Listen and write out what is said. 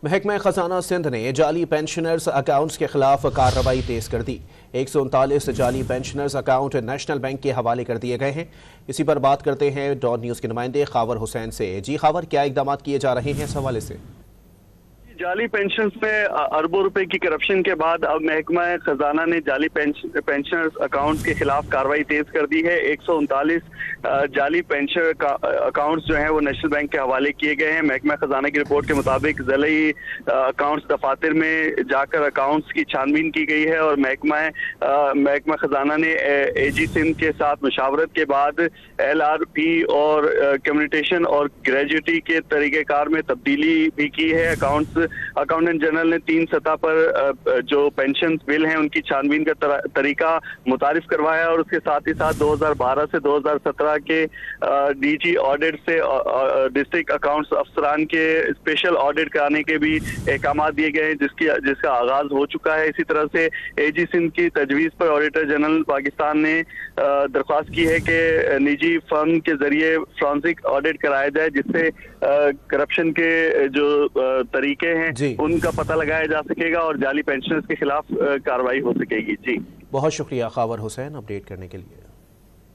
محکمہ خزانہ سندھ نے جعلی پینشنرز اکاؤنٹس کے خلاف کارروائی تیز کر دی۔ 139 جعلی پینشنرز اکاؤنٹ نیشنل بینک کے حوالے کر دیے گئے ہیں۔ اسی پر بات کرتے ہیں ڈان نیوز کے نمائندے خاور حسین سے۔ جی خاور، کیا اقدامات کیے جا رہے ہیں اس حوالے سے؟ جعلی پینشنز میں اربوں روپے کی کرپشن کے بعد اب محکمہ خزانہ نے جعلی پینشنرز اکاؤنٹ کے خلاف کارروائی تیز کر دی ہے۔ 139 جعلی پینشن اکاؤنٹس جو ہیں وہ نیشنل بینک کے حوالے کیے گئے ہیں۔ محکمہ خزانہ کی رپورٹ کے مطابق ضلعی اکاؤنٹس دفاتر میں جا کر اکاؤنٹس کی چھانبین کی گئی ہے اور محکمہ خزانہ نے اے جی سندھ کے ساتھ مشاورت کے بعد LRP اور کمیونیکیشن اور گریجویٹی کے طریقہ کار میں تبدیلی بھی کی ہے۔ اکاؤنٹنٹ جنرل نے 3 سطح پر جو پینشن بل ہیں ان کی چھانبین کا طریقہ متعارف کروایا اور اس کے ساتھ ہی ساتھ 2012 سے 2017 کے ڈی جی آڈٹ سے ڈسٹرکٹ اکاؤنٹس افسران کے اسپیشل آڈٹ کرانے کے بھی احکامات دیے گئے ہیں جس کا آغاز ہو چکا ہے۔ اسی طرح سے اے جی سندھ کی تجویز پر آڈیٹر جنرل پاکستان نے درخواست کی ہے کہ نجی فرم کے ذریعے فرانسک آڈٹ کرایا جائے جس سے کرپشن کے جو طریقے ہیں ان کا پتہ لگایا جا سکے گا اور جعلی پینشنرز کے خلاف کارروائی ہو سکے گی۔ جی بہت شکریہ خاور حسین اپڈیٹ کرنے کے لیے۔